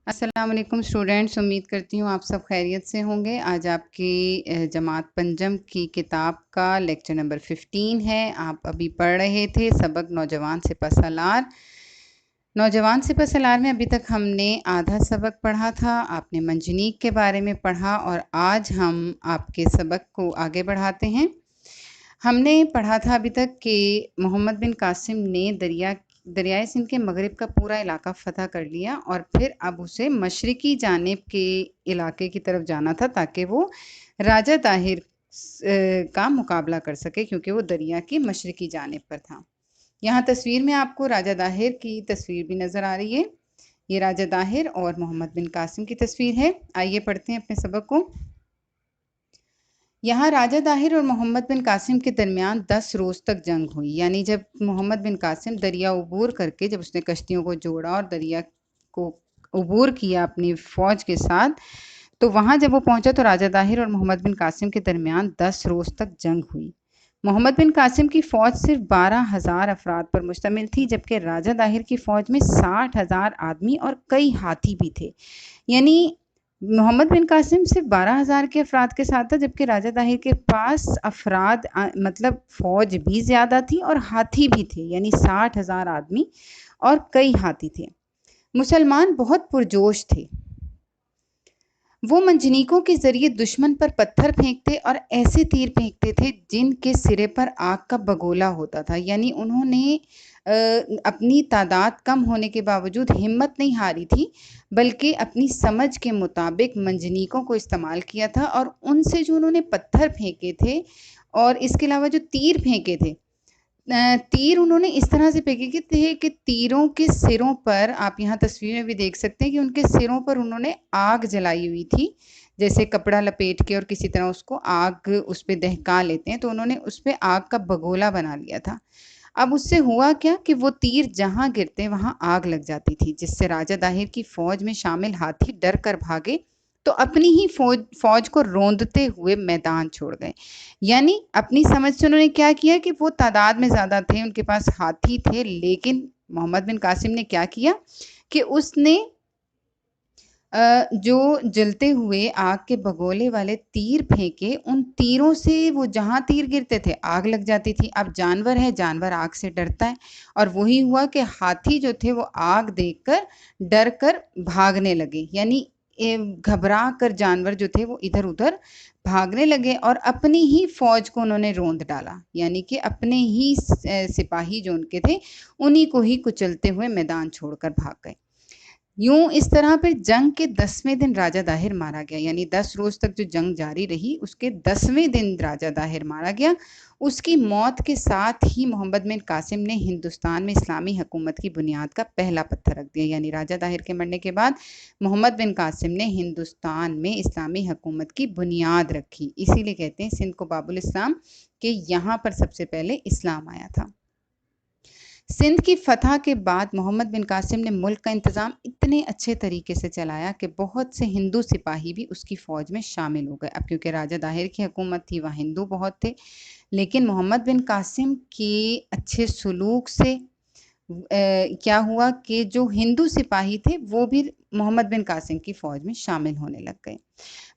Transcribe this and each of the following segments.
अस्सलाम वालेकुम स्टूडेंट्स, उम्मीद करती हूँ आप सब खैरियत से होंगे। आज आपकी जमात पंजम की किताब का लेक्चर नंबर 15 है। आप अभी पढ़ रहे थे सबक नौजवान सिपहसालार। नौजवान सिपहसालार में अभी तक हमने आधा सबक पढ़ा था। आपने मंजनीक के बारे में पढ़ा और आज हम आपके सबक को आगे बढ़ाते हैं। हमने पढ़ा था अभी तक कि मोहम्मद बिन कासिम ने दरियाए सिंध के मगरिब का पूरा इलाका फ़तह कर लिया और फिर अब उसे मशरिकी जानिब के इलाके की तरफ जाना था ताकि वो राजा ताहिर का मुकाबला कर सके, क्योंकि वो दरिया की मशरिकी जानिब पर था। यहाँ तस्वीर में आपको राजा दाहिर की तस्वीर भी नज़र आ रही है। ये राजा दाहिर और मोहम्मद बिन कासिम की तस्वीर है। आइए पढ़ते हैं अपने सबक को। यहाँ राजा दाहिर और मोहम्मद बिन कासिम के दरमियान 10 रोज़ तक जंग हुई। यानी जब मोहम्मद बिन कासिम दरिया अबूर करके, जब उसने कश्तियों को जोड़ा और दरिया को अबूर किया अपनी फ़ौज के साथ, तो वहाँ जब वो पहुँचा तो राजा दाहिर और मोहम्मद बिन कासिम के दरमियान 10 रोज़ तक जंग हुई। मोहम्मद बिन कासिम की फ़ौज सिर्फ 12,000 अफराद पर मुश्तमिल थी, जबकि राजा दाहिर की फ़ौज में 60,000 आदमी और कई हाथी भी थे। यानी मोहम्मद बिन कासिम सिर्फ 12,000 के अफराद के साथ था, जबकि राजा दाहिर के पास अफराद मतलब फ़ौज भी ज़्यादा थी और हाथी भी थे। यानी 60,000 आदमी और कई हाथी थे। मुसलमान बहुत पुरजोश थे। वो मंजनीकों के ज़रिए दुश्मन पर पत्थर फेंकते और ऐसे तीर फेंकते थे जिनके सिरे पर आग का बगोला होता था। यानी उन्होंने अपनी तादाद कम होने के बावजूद हिम्मत नहीं हारी थी, बल्कि अपनी समझ के मुताबिक मंजनीकों को इस्तेमाल किया था और उनसे जो उन्होंने पत्थर फेंके थे और इसके अलावा जो तीर फेंके थे, तीर उन्होंने इस तरह से फेंके थे कि तीरों के सिरों पर, आप यहाँ तस्वीर में भी देख सकते हैं कि उनके सिरों पर उन्होंने आग जलाई हुई थी। जैसे कपड़ा लपेट के और किसी तरह उसको आग उस पे दहका लेते हैं, तो उन्होंने उस पे आग का बगोला बना लिया था। अब उससे हुआ क्या कि वो तीर जहाँ गिरते वहाँ आग लग जाती थी, जिससे राजा दाहिर की फ़ौज में शामिल हाथी डर कर भागे तो अपनी ही फ़ौज को रौंदते हुए मैदान छोड़ गए। यानी अपनी समझ से उन्होंने क्या किया कि वो तादाद में ज़्यादा थे, उनके पास हाथी थे, लेकिन मोहम्मद बिन कासिम ने क्या किया कि उसने जो जलते हुए आग के बगोले वाले तीर फेंके, उन तीरों से वो जहाँ तीर गिरते थे आग लग जाती थी। अब जानवर है, जानवर आग से डरता है और वही हुआ कि हाथी जो थे वो आग देखकर डर कर भागने लगे। यानी घबरा कर जानवर जो थे वो इधर उधर भागने लगे और अपनी ही फौज को उन्होंने रौंद डाला। यानी कि अपने ही सिपाही जो उनके थे उन्हीं को ही कुचलते हुए मैदान छोड़कर भाग गए। यूं इस तरह फिर जंग के 10वें दिन राजा दाहिर मारा गया। यानी 10 रोज तक जो जंग जारी रही, उसके 10वें दिन राजा दाहिर मारा गया। उसकी मौत के साथ ही मोहम्मद बिन कासिम ने हिंदुस्तान में इस्लामी हुकूमत की बुनियाद का पहला पत्थर रख दिया। यानी राजा दाहिर के मरने के बाद मोहम्मद बिन कासिम ने हिंदुस्तान में इस्लामी हुकूमत की बुनियाद रखी। इसीलिए कहते हैं सिंध को बाबुल इस्लाम, कि यहाँ पर सबसे पहले इस्लाम आया था। सिंध की फतह के बाद मोहम्मद बिन कासिम ने मुल्क का इंतज़ाम इतने अच्छे तरीके से चलाया कि बहुत से हिंदू सिपाही भी उसकी फ़ौज में शामिल हो गए। अब क्योंकि राजा दाहिर की हुकूमत थी, वहाँ हिंदू बहुत थे, लेकिन मोहम्मद बिन कासिम के अच्छे सलूक से क्या हुआ कि जो हिंदू सिपाही थे वो भी मोहम्मद बिन कासिम की फ़ौज में शामिल होने लग गए।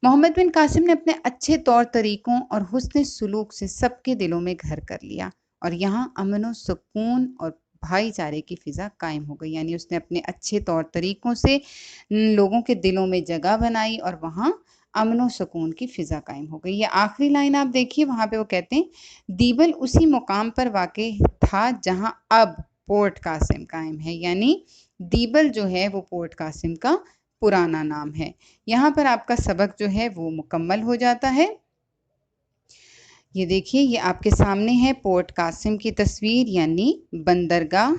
मोहम्मद बिन कासिम ने अपने अच्छे तौर तरीक़ों और हुस्न सलूक से सबके दिलों में घर कर लिया और यहाँ अमन व सुकून और भाईचारे की फ़िज़ा कायम हो गई। यानी उसने अपने अच्छे तौर तरीक़ों से लोगों के दिलों में जगह बनाई और वहाँ अमन व सुकून की फ़िज़ा कायम हो गई। ये आखिरी लाइन आप देखिए, वहाँ पे वो कहते हैं, दीबल उसी मुकाम पर वाक़ था जहाँ अब पोर्ट कासिम कायम है। यानी दीबल जो है वो पोर्ट कासिम का पुराना नाम है। यहाँ पर आपका सबक जो है वो मुकम्मल हो जाता है। ये देखिए, ये आपके सामने है पोर्ट कासिम की तस्वीर, यानी बंदरगाह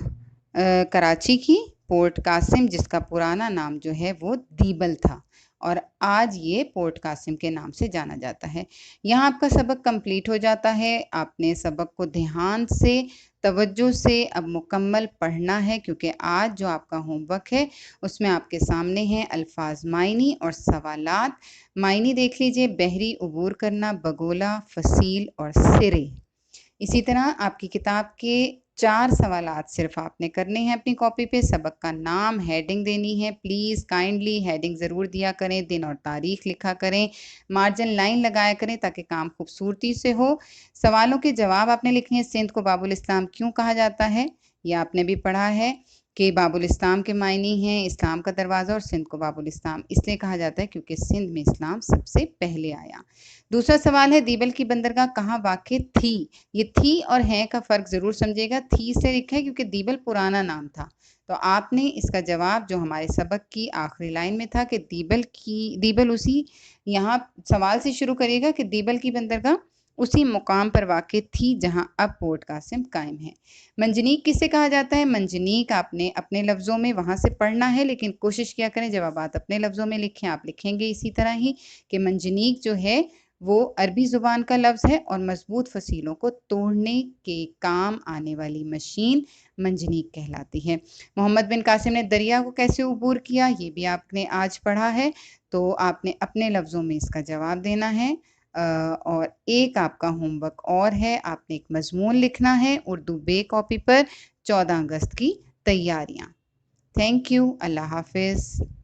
कराची की पोर्ट कासिम, जिसका पुराना नाम जो है वो दीबल था और आज ये पोर्ट कासिम के नाम से जाना जाता है। यहाँ आपका सबक कंप्लीट हो जाता है। आपने सबक को ध्यान से, तवज्जो से अब मुकम्मल पढ़ना है, क्योंकि आज जो आपका होमवर्क है उसमें आपके सामने हैं अल्फाज मायनी और सवालात। मायनी देख लीजिए, बहरी अबूर करना, बगोला, फसील और सिरे। इसी तरह आपकी किताब के 4 सवालात सिर्फ आपने करने हैं अपनी कॉपी पे। सबक का नाम, हेडिंग देनी है। प्लीज़ काइंडली हेडिंग ज़रूर दिया करें, दिन और तारीख लिखा करें, मार्जिन लाइन लगाया करें ताकि काम खूबसूरती से हो। सवालों के जवाब आपने लिखने हैं। सिंध को बाबुल इस्लाम क्यों कहा जाता है, ये आपने भी पढ़ा है कि बाबुल इस्लाम के मायने हैं इस्लाम का दरवाज़ा, और सिंध को बाबुल इस्लाम इसलिए कहा जाता है क्योंकि सिंध में इस्लाम सबसे पहले आया। दूसरा सवाल है, दीबल की बंदरगाह कहाँ वाक़ थी। ये थी और हैं का फ़र्क ज़रूर समझिएगा। थी से लिखा है क्योंकि दीबल पुराना नाम था। तो आपने इसका जवाब जो हमारे सबक की आखिरी लाइन में था कि दीबल उसी, यहाँ सवाल से शुरू करिएगा कि दीबल की बंदरगाह उसी मुकाम पर वाक़ थी जहाँ अब पोर्ट कासिम कायम है। मंजनीक किसे कहा जाता है? मंजनीक आपने अपने लफ्ज़ों में वहाँ से पढ़ना है, लेकिन कोशिश किया करें जवाबात अपने लफ्ज़ों में लिखें। आप लिखेंगे इसी तरह ही कि मंजनीक जो है वो अरबी ज़ुबान का लफ्ज़ है और मज़बूत फसीलों को तोड़ने के काम आने वाली मशीन मंजनीक कहलाती है। मोहम्मद बिन कासिम ने दरिया को कैसे अबूर किया, ये भी आपने आज पढ़ा है। तो आपने अपने लफ्ज़ों में इसका जवाब देना है। और एक आपका होमवर्क और है, आपने एक मज़मून लिखना है उर्दू बे कॉपी पर, 14 अगस्त की तैयारियाँ। Thank you. अल्लाह हाफ़िज़।